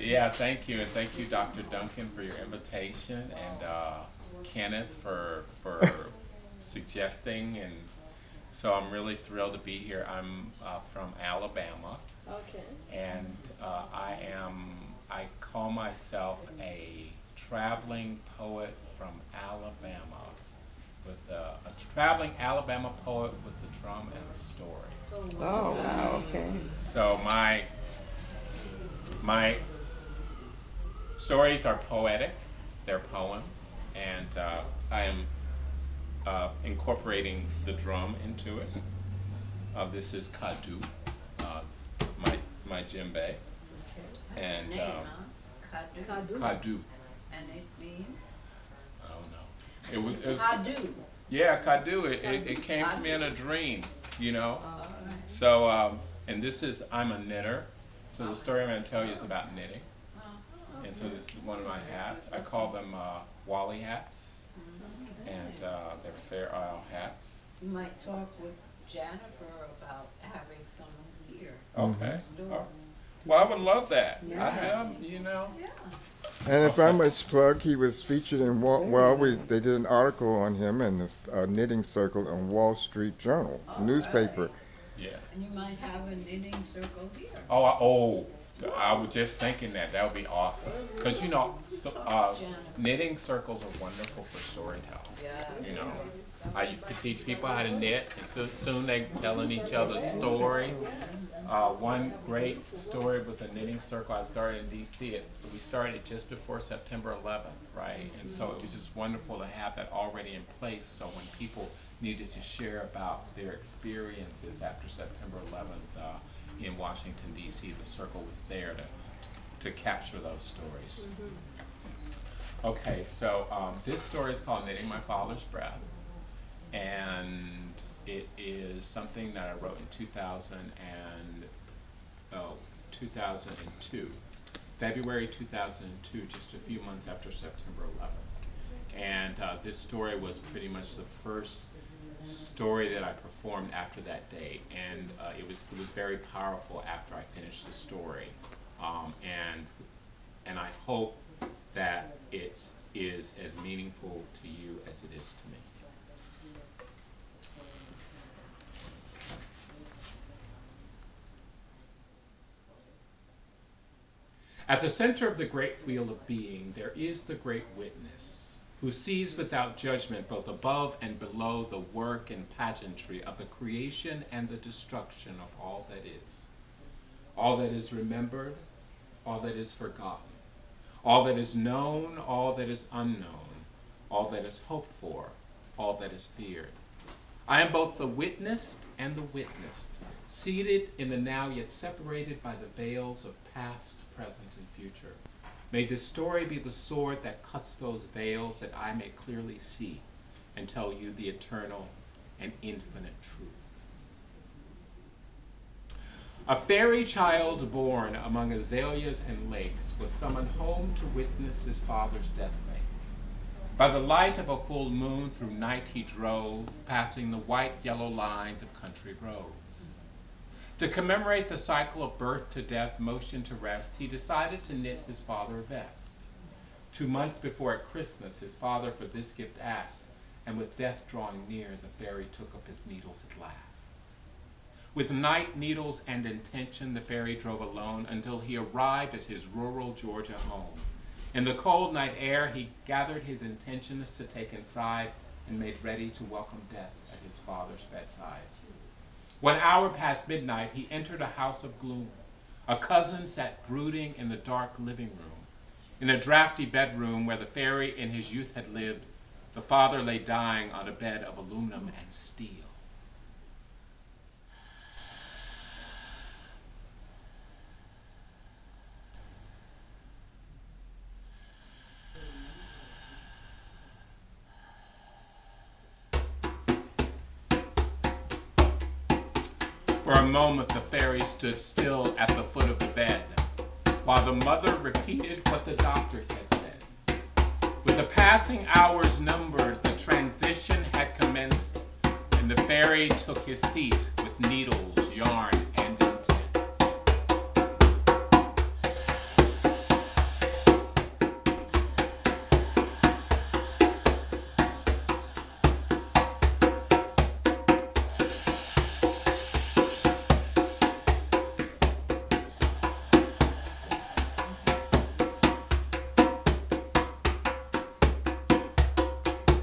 Yeah, thank you, and thank you, Dr. Duncan, for your invitation, and Kenneth for suggesting, and so I'm really thrilled to be here. I'm from Alabama. Okay. And I call myself a traveling poet from Alabama, with a traveling Alabama poet with a drum and a story. Oh, wow, okay. So my stories are poetic, they're poems, and I am incorporating the drum into it. This is Kadu, my djembe, and Name, huh? Kadu. Kadu. And it means? I don't know. It was Kadu. yeah, Kadu. It came to me in a dream, you know. All right. So and this is, I'm a knitter. So the story I'm going to tell you is about knitting. Okay. And so this is one of my hats. I call them Wally hats, and they're Fair Isle hats. You might talk with Jennifer about having some here. Okay. Store. Well, I would love that. I Yes. have, you know. Yeah. And if I must plug, he was featured in they did an article on him in the knitting circle on Wall Street Journal newspaper. Right. Yeah. And you might have a knitting circle here. I was just thinking that would be awesome. Because you know, knitting circles are wonderful for storytelling. Yeah. You know, I teach people how to knit, and so soon they're telling each other stories. One great story with a knitting circle I started in D.C. We started just before September 11th, right? And so it was just wonderful to have that already in place. So when people needed to share about their experiences after September 11th in Washington, D.C., the circle was there to capture those stories. Okay, so this story is called Knitting My Father's Breath, and it is something that I wrote in 2002, February 2002, just a few months after September 11th. And this story was pretty much the first story that I performed after that date, and it was very powerful after I finished the story, and I hope that it is as meaningful to you as it is to me. At the center of the great wheel of being, there is the great witness, who sees without judgment both above and below the work and pageantry of the creation and the destruction of all that is remembered, all that is forgotten, all that is known, all that is unknown, all that is hoped for, all that is feared. I am both the witnessed and the witnessed, seated in the now yet separated by the veils of past, present, and future. May this story be the sword that cuts those veils, that I may clearly see and tell you the eternal and infinite truth. A fairy child born among azaleas and lakes was summoned home to witness his father's death make. By the light of a full moon through night he drove, passing the white yellow lines of country roads. To commemorate the cycle of birth to death, motion to rest, he decided to knit his father a vest. 2 months before at Christmas, his father for this gift asked, and with death drawing near, the fairy took up his needles at last. With night, needles, and intention, the fairy drove alone until he arrived at his rural Georgia home. In the cold night air, he gathered his intentions to take inside and made ready to welcome death at his father's bedside. 1 hour past midnight, he entered a house of gloom. A cousin sat brooding in the dark living room. In a drafty bedroom where the fairy in his youth had lived, the father lay dying on a bed of aluminum and steel. For a moment, the fairy stood still at the foot of the bed, while the mother repeated what the doctors had said. With the passing hours numbered, the transition had commenced, and the fairy took his seat with needles, yarn, and intent.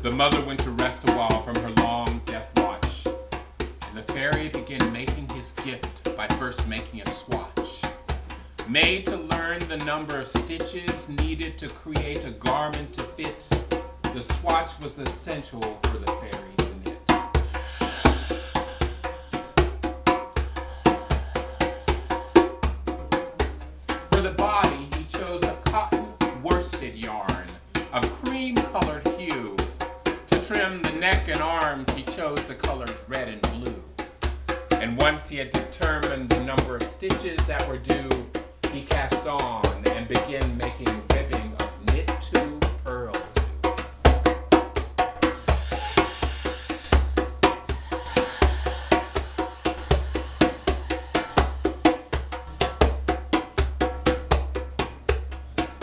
The mother went to rest a while from her long death watch, and the fairy began making his gift by first making a swatch, made to learn the number of stitches needed to create a garment to fit. The swatch was essential for the fairy to knit. For the body, he chose a cotton worsted yarn of cream-colored hue. To trim the neck and arms, he chose the colors red and blue. And once he had determined the number of stitches that were due, he cast on and began making ribbing of knit to purl to.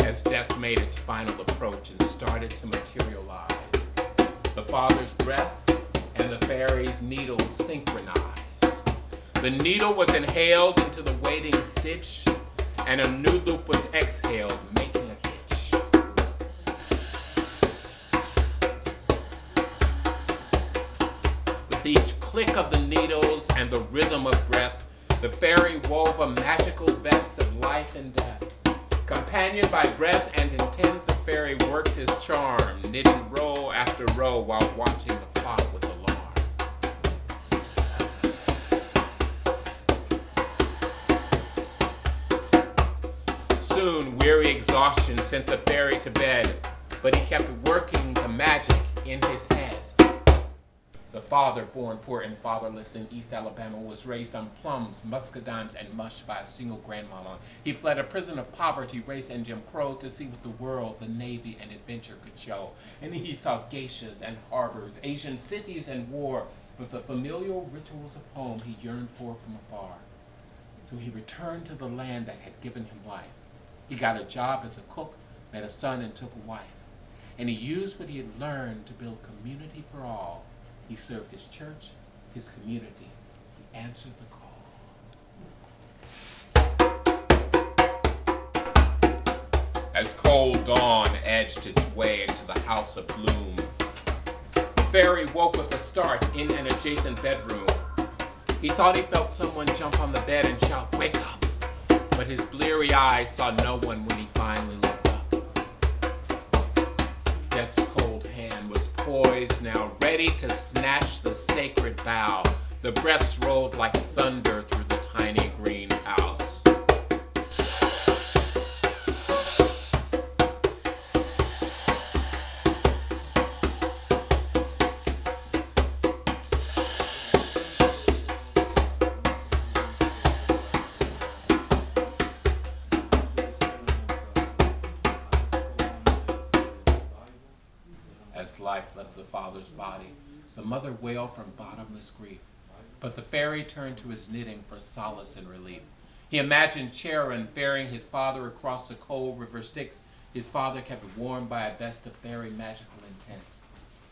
As death made its final approach and started to materialize, the father's breath and the fairy's needle synchronized. The needle was inhaled into the waiting stitch, and a new loop was exhaled, making a hitch. With each click of the needles and the rhythm of breath, the fairy wove a magical vest of life and death. Companioned by breath and intent, the fairy worked his charm, knitting row after row while watching the clock with alarm. Soon, weary exhaustion sent the fairy to bed, but he kept working the magic in his head. The father, born poor and fatherless in East Alabama, was raised on plums, muscadines, and mush by a single grandmama. He fled a prison of poverty, race, and Jim Crow to see what the world, the Navy, and adventure could show. And he saw geishas and harbors, Asian cities and war, but the familial rituals of home he yearned for from afar. So he returned to the land that had given him life. He got a job as a cook, met a son, and took a wife. And he used what he had learned to build community for all. He served his church, his community. He answered the call. As cold dawn edged its way into the house of gloom, the fairy woke with a start in an adjacent bedroom. He thought he felt someone jump on the bed and shout, "Wake up!" But his bleary eyes saw no one when he finally looked up. Death's cold hand was poised now, ready to snatch the sacred vow. The breaths rolled like thunder through the tiny greenhouse. As life left the father's body, the mother wailed from bottomless grief. But the fairy turned to his knitting for solace and relief. He imagined Charon ferrying his father across the cold river Styx, his father kept warm by a vest of fairy magical intent.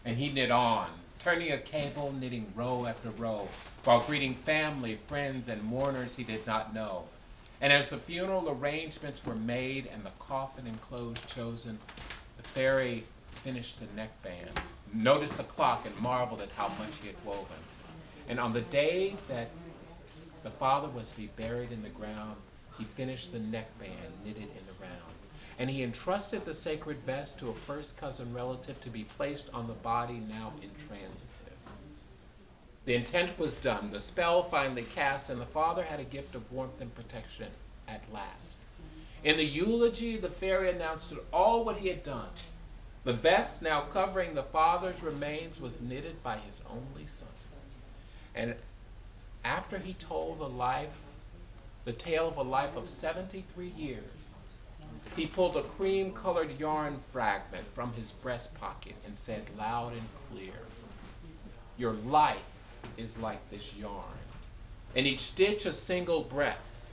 And he knit on, turning a cable, knitting row after row, while greeting family, friends, and mourners he did not know. And as the funeral arrangements were made and the coffin and clothes chosen, the fairy finished the neckband, noticed the clock, and marveled at how much he had woven. And on the day that the father was to be buried in the ground, he finished the neckband knitted in the round. And he entrusted the sacred vest to a first cousin relative to be placed on the body now intransitive. The intent was done, the spell finally cast, and the father had a gift of warmth and protection at last. In the eulogy, the fairy announced all what he had done. The vest now covering the father's remains was knitted by his only son. And after he told the tale of a life of 73 years, he pulled a cream-colored yarn fragment from his breast pocket and said loud and clear, "Your life is like this yarn, and each stitch a single breath.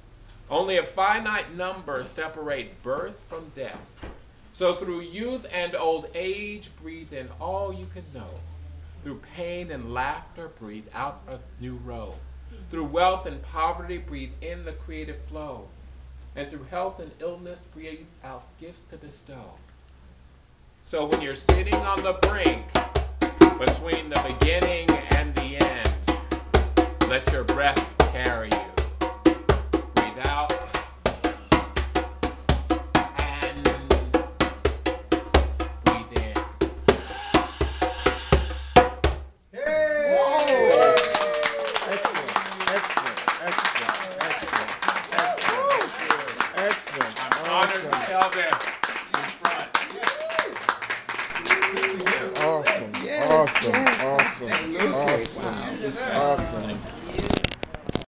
Only a finite number separate birth from death. So through youth and old age, breathe in all you can know. Through pain and laughter, breathe out a new row. Through wealth and poverty, breathe in the creative flow. And through health and illness, breathe out gifts to bestow. So when you're sitting on the brink between the beginning and the end. Let your breath carry you. Breathe out and breathe in. Excellent. I'm honored to tell this in front. Awesome. Awesome. Awesome. Awesome. Awesome.